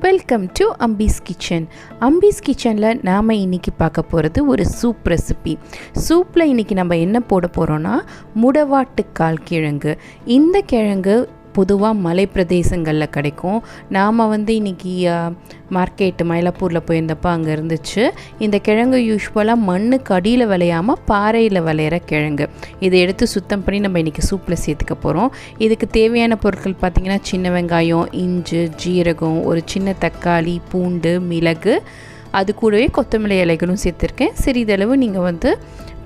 Welcome to Ambee's kitchen. Ambee's கிச்சனில் நாம் இன்றைக்கி பார்க்க போகிறது ஒரு சூப் ரெசிபி. சூப்பில் இன்றைக்கி நம்ம என்ன போட போகிறோன்னா முடவாட்டுக்கால் கிழங்கு. இந்த கிழங்கு பொதுவாக மலை பிரதேசங்களில் கிடைக்கும். நாம் இன்றைக்கி மார்க்கெட்டு மயிலாப்பூரில் போயிருந்தப்போ அங்கே இருந்துச்சு. இந்த கிழங்கு யூஸ்வலாக மண்ணுக்கு அடியில் விளையாமல் பாறையில் விளையிற கிழங்கு. இதை எடுத்து சுத்தம் பண்ணி நம்ம இன்றைக்கி சூப்பில் சேர்த்துக்க போகிறோம். இதுக்கு தேவையான பொருட்கள் பார்த்திங்கன்னா சின்ன வெங்காயம், இஞ்சி, ஜீரகம், ஒரு சின்ன தக்காளி, பூண்டு, மிளகு, அது கூடவே கொத்தமல்லி இலைகளும் சேர்த்துருக்கேன். சிறிதளவு நீங்கள்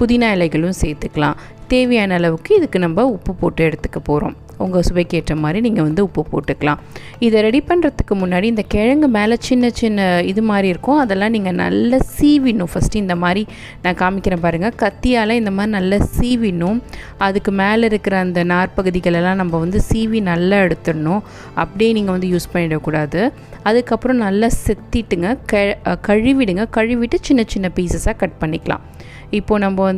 புதினா இலைகளும் சேர்த்துக்கலாம். தேவையான அளவுக்கு இதுக்கு நம்ம உப்பு போட்டு எடுத்துக்க போகிறோம். உங்கள் சுவைக்கு ஏற்ற மாதிரி நீங்கள் உப்பு போட்டுக்கலாம். இதை ரெடி பண்ணுறதுக்கு முன்னாடி இந்த கிழங்கு மேலே சின்ன சின்ன இது மாதிரி இருக்கும், அதெல்லாம் நீங்கள் நல்லா சீவிடணும். ஃபஸ்ட்டு இந்த மாதிரி நான் காமிக்கிறேன் பாருங்கள், கத்தியால் இந்த மாதிரி நல்லா சீவிடணும். அதுக்கு மேலே இருக்கிற அந்த நார்பகுதிகளெல்லாம் நம்ம சீவி நல்லா எடுத்துடணும். அப்படியே நீங்கள் யூஸ் பண்ணிடக்கூடாது. அதுக்கப்புறம் நல்லா செத்திட்டுங்க, கழுவிடுங்க. கழுவிட்டு சின்ன சின்ன பீசஸாக கட் பண்ணிக்கலாம். இப்போது நம்ம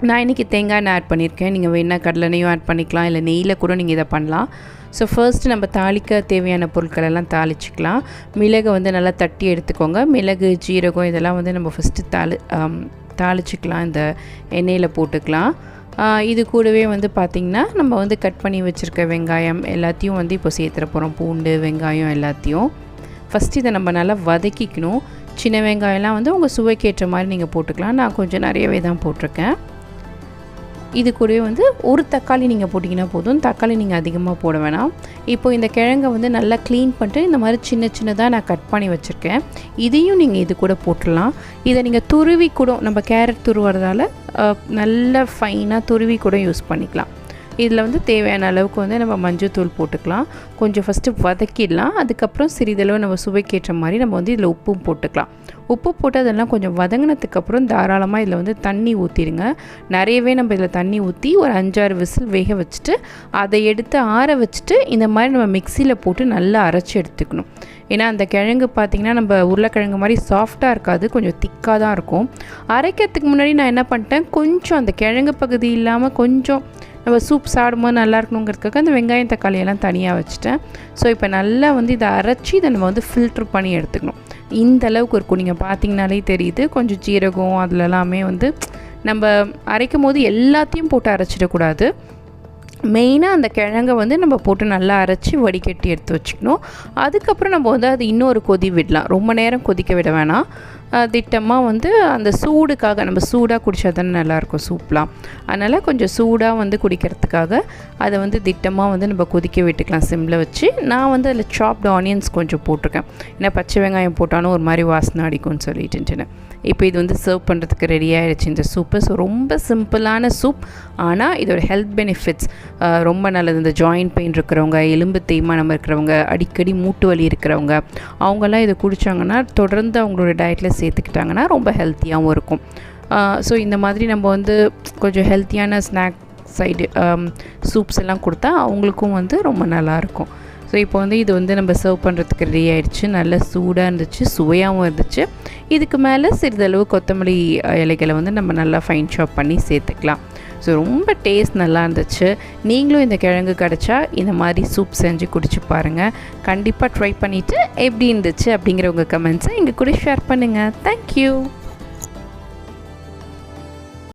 நான் இன்றைக்கி தேங்காய் எண்ணெய் ஆட் பண்ணியிருக்கேன். நீங்கள் வேணால் கடலெண்ணையும் ஆட் பண்ணிக்கலாம், இல்லை நெய்யில் கூட நீங்கள் இதை பண்ணலாம். ஸோ ஃபர்ஸ்ட்டு நம்ம தாளிக்க தேவையான பொருட்கள் எல்லாம் தாளிச்சிக்கலாம். மிளகை நல்லா தட்டி எடுத்துக்கோங்க. மிளகு, ஜீரகம் இதெல்லாம் நம்ம ஃபஸ்ட்டு தாளிச்சிக்கலாம். இந்த எண்ணெயில் போட்டுக்கலாம். இது கூடவே பார்த்திங்கன்னா நம்ம கட் பண்ணி வச்சுருக்க வெங்காயம் எல்லாத்தையும் இப்போ சேர்த்துற போகிறோம். பூண்டு, வெங்காயம் எல்லாத்தையும் ஃபஸ்ட்டு இதை நம்ம நல்லா வதக்கிக்கணும். சின்ன வெங்காயம்லாம் உங்கள் சுவைக்கு ஏற்ற மாதிரி நீங்கள் போட்டுக்கலாம். நான் கொஞ்சம் நிறையவே தான் போட்டிருக்கேன். இது கூடவே ஒரு தக்காளி நீங்கள் போட்டிங்கன்னா போதும். தக்காளி நீங்கள் அதிகமாக போட வேணாம். இப்போது இந்த கிழங்கை நல்லா க்ளீன் பண்ணிட்டு இந்த மாதிரி சின்ன சின்னதாக நான் கட் பண்ணி வச்சுருக்கேன். இதையும் நீங்கள் இது கூட போட்டுடலாம். இதை நீங்கள் துருவி கூட, நம்ம கேரட் துருவுறதால நல்லா ஃபைனாக துருவி கூட யூஸ் பண்ணிக்கலாம். இதில் தேவையான அளவுக்கு நம்ம மஞ்சள் தூள் போட்டுக்கலாம். கொஞ்சம் ஃபஸ்ட்டு வதக்கிடலாம். அதுக்கப்புறம் சிறிதளவு நம்ம சுவைக்கேற்ற மாதிரி நம்ம இதில் உப்பும் போட்டுக்கலாம். உப்பு போட்டு அதெல்லாம் கொஞ்சம் வதங்கினதுக்கப்புறம் தாராளமாக இதில் தண்ணி ஊற்றிடுங்க. நிறையவே நம்ம இதில் தண்ணி ஊற்றி ஒரு 5-6 விசில் வேக வச்சுட்டு அதை எடுத்து ஆற வச்சுட்டு இந்த மாதிரி நம்ம மிக்சியில் போட்டு நல்லா அரைச்சி எடுத்துக்கணும். ஏன்னா அந்த கிழங்கு பார்த்திங்கன்னா நம்ம உருளைக்கிழங்கு மாதிரி சாஃப்டாக இருக்காது, கொஞ்சம் திக்காக தான் இருக்கும். அரைக்கிறதுக்கு முன்னாடி நான் என்ன பண்ணிட்டேன், கொஞ்சம் அந்த கிழங்கு பகுதி இல்லாமல் கொஞ்சம் நம்ம சூப் சாப்பிடும்போது நல்லா இருக்கணுங்கிறதுக்காக அந்த வெங்காயம், தக்காளியெல்லாம் தனியாக வச்சுட்டேன். ஸோ இப்போ நல்லா இதை அரைச்சி இதை நம்ம ஃபில்ட்ரு பண்ணி எடுத்துக்கணும். இந்த அளவுக்கு இருக்கும். நீங்கள் பார்த்திங்கனாலே தெரியுது. கொஞ்சம் ஜீரகம் அதில் எல்லாமே நம்ம அரைக்கும் போது எல்லாத்தையும் போட்டு அரைச்சிடக்கூடாது. மெயினாக அந்த கிழங்கை நம்ம போட்டு நல்லா அரைச்சி வடிகட்டி எடுத்து வச்சுக்கணும். அதுக்கப்புறம் நம்ம அது இன்னொரு கொதி விடலாம். ரொம்ப நேரம் கொதிக்க விட வேணாம். திட்டமாக அந்த சூடுக்காக, நம்ம சூடாக குடித்தா தானே நல்லாயிருக்கும் சூப்லாம். அதனால் கொஞ்சம் சூடாக குடிக்கிறதுக்காக அதை திட்டமாக நம்ம கொதிக்க விட்டுக்கலாம் சிம்மில் வச்சு. நான் அதில் சாப்டு ஆனியன்ஸ் கொஞ்சம் போட்டிருக்கேன். ஏன்னா பச்சை வெங்காயம் போட்டாலும் ஒரு மாதிரி வாசனை அடிக்கும்னு சொல்லிட்டுன்னு. இப்போ இது சர்வ் பண்ணுறதுக்கு ரெடி ஆகிடுச்சு இந்த சூப்பு. ஸோ ரொம்ப சிம்பிளான சூப், ஆனால் இதோட ஹெல்த் பெனிஃபிட்ஸ் ரொம்ப நல்லது. இந்த ஜாயிண்ட் பெயின் இருக்கிறவங்க, எலும்பு தேய்மானம் இருக்கிறவங்க, அடிக்கடி மூட்டு வலி இருக்கிறவங்க, அவங்கெல்லாம் இதை குடித்தாங்கன்னா தொடர்ந்து அவங்களோட டயட்டில் சேர்த்துக்கிட்டாங்கன்னா ரொம்ப ஹெல்த்தியாகவும் இருக்கும். ஸோ இந்த மாதிரி நம்ம கொஞ்சம் ஹெல்த்தியான ஸ்நாக் சைடு சூப்ஸ் எல்லாம் கொடுத்தா அவங்களுக்கும் ரொம்ப நல்லாயிருக்கும். ஸோ இப்போ இது நம்ம சர்வ் பண்ணுறதுக்கு ரெடி ஆகிடுச்சு. நல்ல சூடாக இருந்துச்சு, சுவையாகவும் இருந்துச்சு. இதுக்கு மேலே சிறிதளவு கொத்தமல்லி இலைகளை நம்ம நல்லா ஃபைன் சாப் பண்ணி சேர்த்துக்கலாம். ஸோ ரொம்ப டேஸ்ட் நல்லா இருந்துச்சு. நீங்களும் இந்த கிழங்கு கிடச்சா இந்த மாதிரி சூப் செஞ்சு குடிச்சு பாருங்கள். கண்டிப்பாக ட்ரை பண்ணிவிட்டு எப்படி இருந்துச்சு அப்படிங்கிற உங்கள் கமெண்ட்ஸை எங்கள் கூட ஷேர் பண்ணுங்கள். தேங்க்யூ.